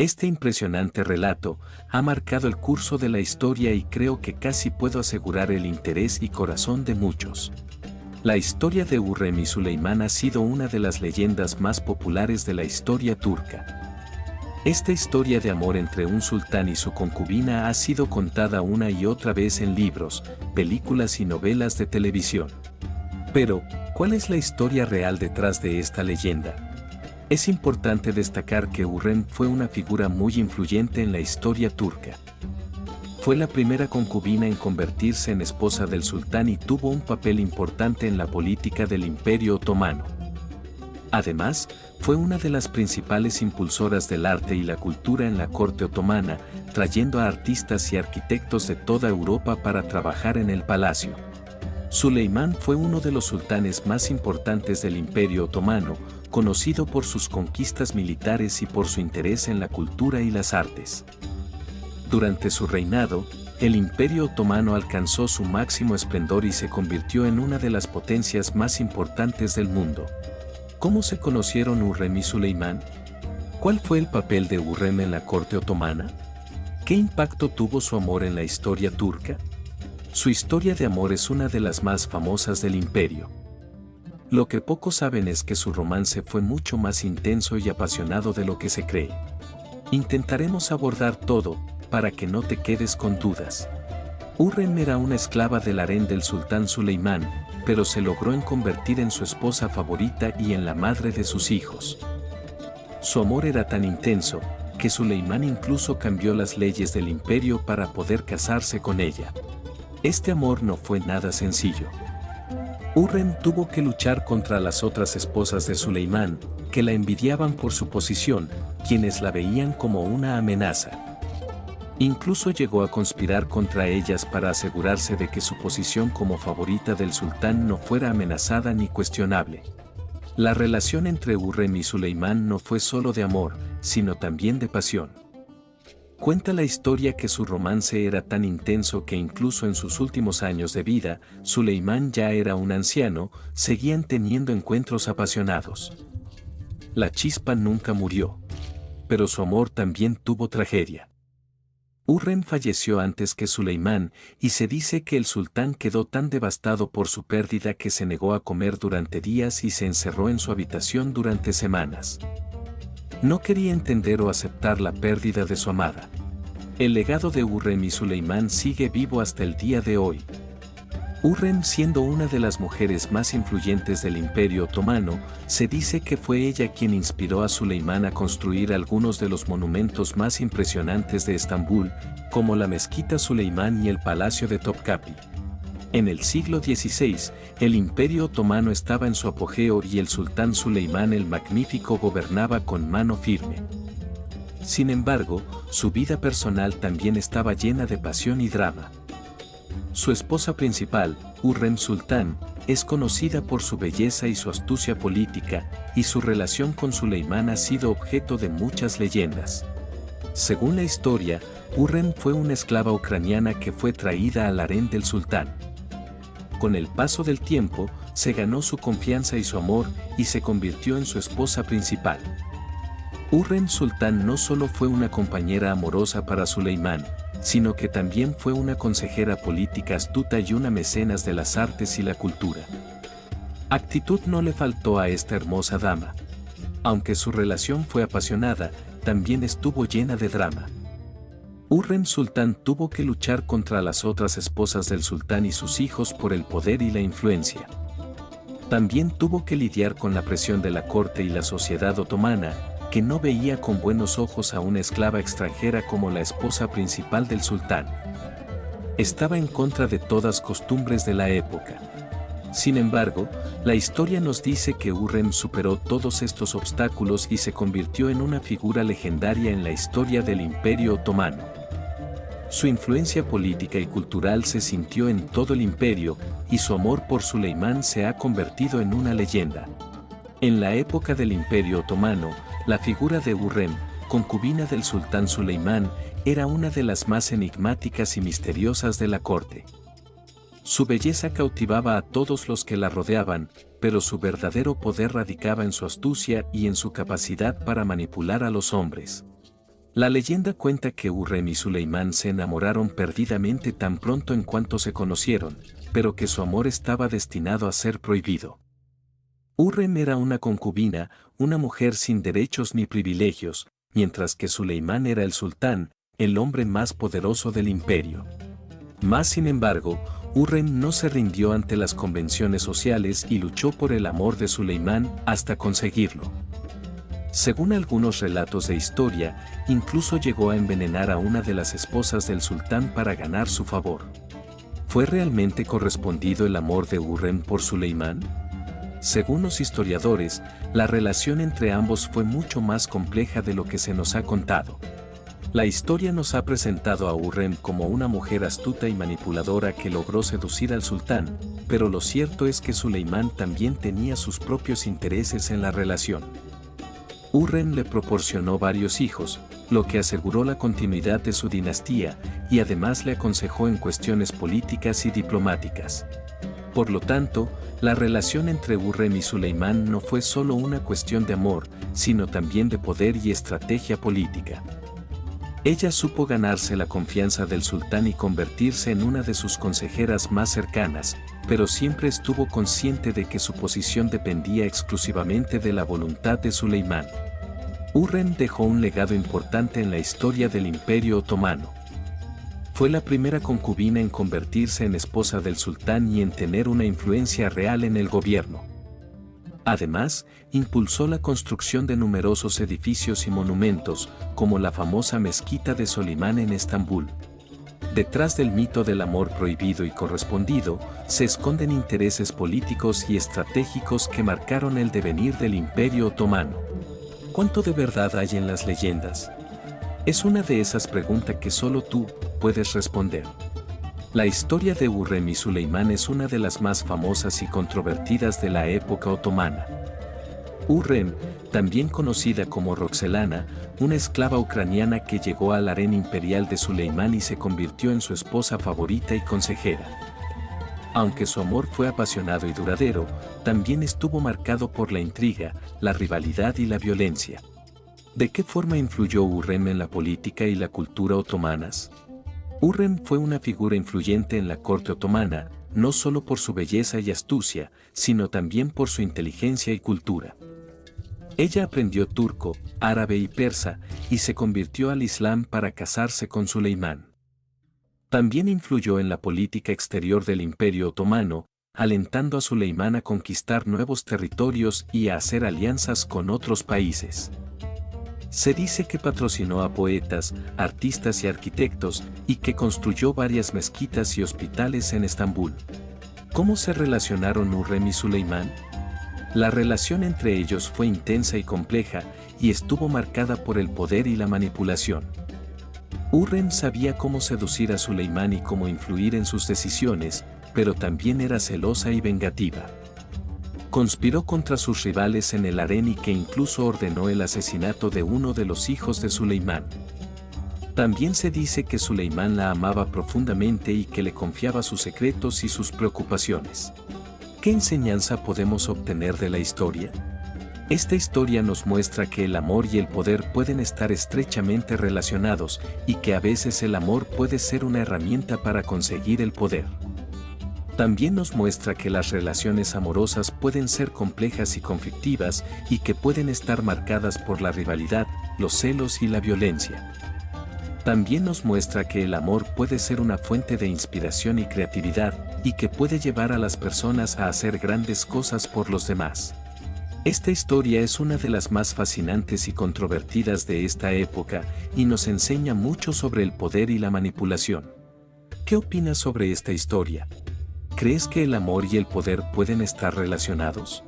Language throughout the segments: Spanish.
Este impresionante relato ha marcado el curso de la historia y creo que casi puedo asegurar el interés y corazón de muchos. La historia de Hürrem y Süleyman ha sido una de las leyendas más populares de la historia turca. Esta historia de amor entre un sultán y su concubina ha sido contada una y otra vez en libros, películas y novelas de televisión. Pero, ¿cuál es la historia real detrás de esta leyenda? Es importante destacar que Hürrem fue una figura muy influyente en la historia turca. Fue la primera concubina en convertirse en esposa del sultán y tuvo un papel importante en la política del Imperio Otomano. Además, fue una de las principales impulsoras del arte y la cultura en la corte otomana, trayendo a artistas y arquitectos de toda Europa para trabajar en el palacio. Süleyman fue uno de los sultanes más importantes del Imperio Otomano, conocido por sus conquistas militares y por su interés en la cultura y las artes. Durante su reinado, el Imperio Otomano alcanzó su máximo esplendor y se convirtió en una de las potencias más importantes del mundo. ¿Cómo se conocieron Hürrem y Süleyman? ¿Cuál fue el papel de Hürrem en la corte otomana? ¿Qué impacto tuvo su amor en la historia turca? Su historia de amor es una de las más famosas del imperio. Lo que pocos saben es que su romance fue mucho más intenso y apasionado de lo que se cree. Intentaremos abordar todo, para que no te quedes con dudas. Hürrem era una esclava del harén del sultán Süleyman, pero se logró convertir en su esposa favorita y en la madre de sus hijos. Su amor era tan intenso, que Süleyman incluso cambió las leyes del imperio para poder casarse con ella. Este amor no fue nada sencillo. Hürrem tuvo que luchar contra las otras esposas de Süleyman, que la envidiaban por su posición, quienes la veían como una amenaza. Incluso llegó a conspirar contra ellas para asegurarse de que su posición como favorita del sultán no fuera amenazada ni cuestionable. La relación entre Hürrem y Süleyman no fue solo de amor, sino también de pasión. Cuenta la historia que su romance era tan intenso que incluso en sus últimos años de vida, Süleyman ya era un anciano, seguían teniendo encuentros apasionados. La chispa nunca murió. Pero su amor también tuvo tragedia. Hürrem falleció antes que Süleyman, y se dice que el sultán quedó tan devastado por su pérdida que se negó a comer durante días y se encerró en su habitación durante semanas. No quería entender o aceptar la pérdida de su amada. El legado de Hürrem y Süleyman sigue vivo hasta el día de hoy. Hürrem, siendo una de las mujeres más influyentes del Imperio Otomano, se dice que fue ella quien inspiró a Süleyman a construir algunos de los monumentos más impresionantes de Estambul, como la Mezquita Süleyman y el Palacio de Topkapı. En el siglo XVI, el Imperio Otomano estaba en su apogeo y el sultán Süleyman el Magnífico gobernaba con mano firme. Sin embargo, su vida personal también estaba llena de pasión y drama. Su esposa principal, Hürrem Sultán, es conocida por su belleza y su astucia política, y su relación con Süleyman ha sido objeto de muchas leyendas. Según la historia, Hürrem fue una esclava ucraniana que fue traída al harén del sultán. Con el paso del tiempo, se ganó su confianza y su amor, y se convirtió en su esposa principal. Hürrem Sultán no solo fue una compañera amorosa para Süleyman, sino que también fue una consejera política astuta y una mecenas de las artes y la cultura. Actitud no le faltó a esta hermosa dama. Aunque su relación fue apasionada, también estuvo llena de drama. Hürrem Sultán tuvo que luchar contra las otras esposas del sultán y sus hijos por el poder y la influencia. También tuvo que lidiar con la presión de la corte y la sociedad otomana, que no veía con buenos ojos a una esclava extranjera como la esposa principal del sultán. Estaba en contra de todas costumbres de la época. Sin embargo, la historia nos dice que Hürrem superó todos estos obstáculos y se convirtió en una figura legendaria en la historia del Imperio Otomano. Su influencia política y cultural se sintió en todo el imperio, y su amor por Süleyman se ha convertido en una leyenda. En la época del Imperio Otomano, la figura de Hürrem, concubina del sultán Süleyman, era una de las más enigmáticas y misteriosas de la corte. Su belleza cautivaba a todos los que la rodeaban, pero su verdadero poder radicaba en su astucia y en su capacidad para manipular a los hombres. La leyenda cuenta que Hürrem y Suleimán se enamoraron perdidamente tan pronto en cuanto se conocieron, pero que su amor estaba destinado a ser prohibido. Hürrem era una concubina, una mujer sin derechos ni privilegios, mientras que Suleimán era el sultán, el hombre más poderoso del imperio. Mas sin embargo, Hürrem no se rindió ante las convenciones sociales y luchó por el amor de Suleimán hasta conseguirlo. Según algunos relatos de historia, incluso llegó a envenenar a una de las esposas del sultán para ganar su favor. ¿Fue realmente correspondido el amor de Hürrem por Suleimán? Según los historiadores, la relación entre ambos fue mucho más compleja de lo que se nos ha contado. La historia nos ha presentado a Hürrem como una mujer astuta y manipuladora que logró seducir al sultán, pero lo cierto es que Suleimán también tenía sus propios intereses en la relación. Hürrem le proporcionó varios hijos, lo que aseguró la continuidad de su dinastía, y además le aconsejó en cuestiones políticas y diplomáticas. Por lo tanto, la relación entre Hürrem y Suleimán no fue solo una cuestión de amor, sino también de poder y estrategia política. Ella supo ganarse la confianza del sultán y convertirse en una de sus consejeras más cercanas, pero siempre estuvo consciente de que su posición dependía exclusivamente de la voluntad de Suleimán. Hürrem dejó un legado importante en la historia del Imperio Otomano. Fue la primera concubina en convertirse en esposa del sultán y en tener una influencia real en el gobierno. Además, impulsó la construcción de numerosos edificios y monumentos, como la famosa mezquita de Solimán en Estambul. Detrás del mito del amor prohibido y correspondido, se esconden intereses políticos y estratégicos que marcaron el devenir del Imperio Otomano. ¿Cuánto de verdad hay en las leyendas? Es una de esas preguntas que solo tú puedes responder. La historia de Hürrem y Suleimán es una de las más famosas y controvertidas de la época otomana. Hürrem, también conocida como Roxelana, una esclava ucraniana que llegó al harén imperial de Suleimán y se convirtió en su esposa favorita y consejera. Aunque su amor fue apasionado y duradero, también estuvo marcado por la intriga, la rivalidad y la violencia. ¿De qué forma influyó Hürrem en la política y la cultura otomanas? Hürrem fue una figura influyente en la corte otomana, no solo por su belleza y astucia, sino también por su inteligencia y cultura. Ella aprendió turco, árabe y persa, y se convirtió al Islam para casarse con Suleimán. También influyó en la política exterior del Imperio Otomano, alentando a Suleimán a conquistar nuevos territorios y a hacer alianzas con otros países. Se dice que patrocinó a poetas, artistas y arquitectos, y que construyó varias mezquitas y hospitales en Estambul. ¿Cómo se relacionaron Hürrem y Suleimán? La relación entre ellos fue intensa y compleja, y estuvo marcada por el poder y la manipulación. Hürrem sabía cómo seducir a Suleimán y cómo influir en sus decisiones, pero también era celosa y vengativa. Conspiró contra sus rivales en el harén y que incluso ordenó el asesinato de uno de los hijos de Suleimán. También se dice que Suleimán la amaba profundamente y que le confiaba sus secretos y sus preocupaciones. ¿Qué enseñanza podemos obtener de la historia? Esta historia nos muestra que el amor y el poder pueden estar estrechamente relacionados y que a veces el amor puede ser una herramienta para conseguir el poder. También nos muestra que las relaciones amorosas pueden ser complejas y conflictivas y que pueden estar marcadas por la rivalidad, los celos y la violencia. También nos muestra que el amor puede ser una fuente de inspiración y creatividad y que puede llevar a las personas a hacer grandes cosas por los demás. Esta historia es una de las más fascinantes y controvertidas de esta época y nos enseña mucho sobre el poder y la manipulación. ¿Qué opinas sobre esta historia? ¿Crees que el amor y el poder pueden estar relacionados?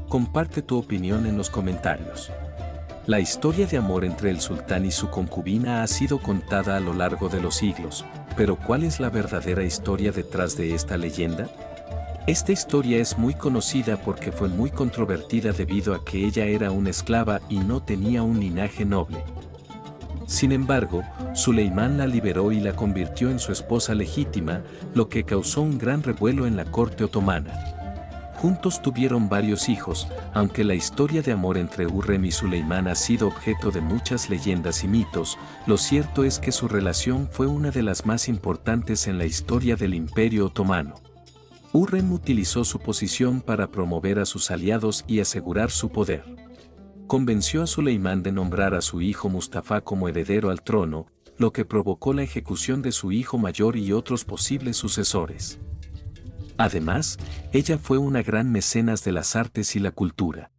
Comparte tu opinión en los comentarios. La historia de amor entre el sultán y su concubina ha sido contada a lo largo de los siglos, pero ¿cuál es la verdadera historia detrás de esta leyenda? Esta historia es muy conocida porque fue muy controvertida debido a que ella era una esclava y no tenía un linaje noble. Sin embargo, Suleimán la liberó y la convirtió en su esposa legítima, lo que causó un gran revuelo en la corte otomana. Juntos tuvieron varios hijos, aunque la historia de amor entre Hürrem y Suleimán ha sido objeto de muchas leyendas y mitos, lo cierto es que su relación fue una de las más importantes en la historia del Imperio Otomano. Hürrem utilizó su posición para promover a sus aliados y asegurar su poder. Convenció a Suleimán de nombrar a su hijo Mustafa como heredero al trono, lo que provocó la ejecución de su hijo mayor y otros posibles sucesores. Además, ella fue una gran mecenas de las artes y la cultura.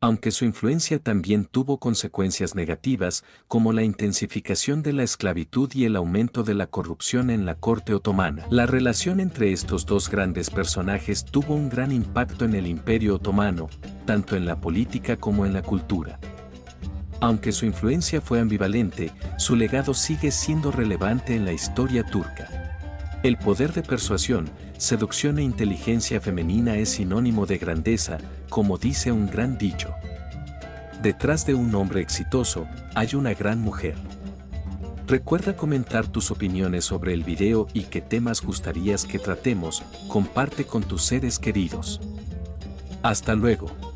Aunque su influencia también tuvo consecuencias negativas, como la intensificación de la esclavitud y el aumento de la corrupción en la corte otomana. La relación entre estos dos grandes personajes tuvo un gran impacto en el Imperio Otomano, tanto en la política como en la cultura. Aunque su influencia fue ambivalente, su legado sigue siendo relevante en la historia turca. El poder de persuasión, seducción e inteligencia femenina es sinónimo de grandeza, como dice un gran dicho. Detrás de un hombre exitoso, hay una gran mujer. Recuerda comentar tus opiniones sobre el video y qué temas gustarías que tratemos, comparte con tus seres queridos. Hasta luego.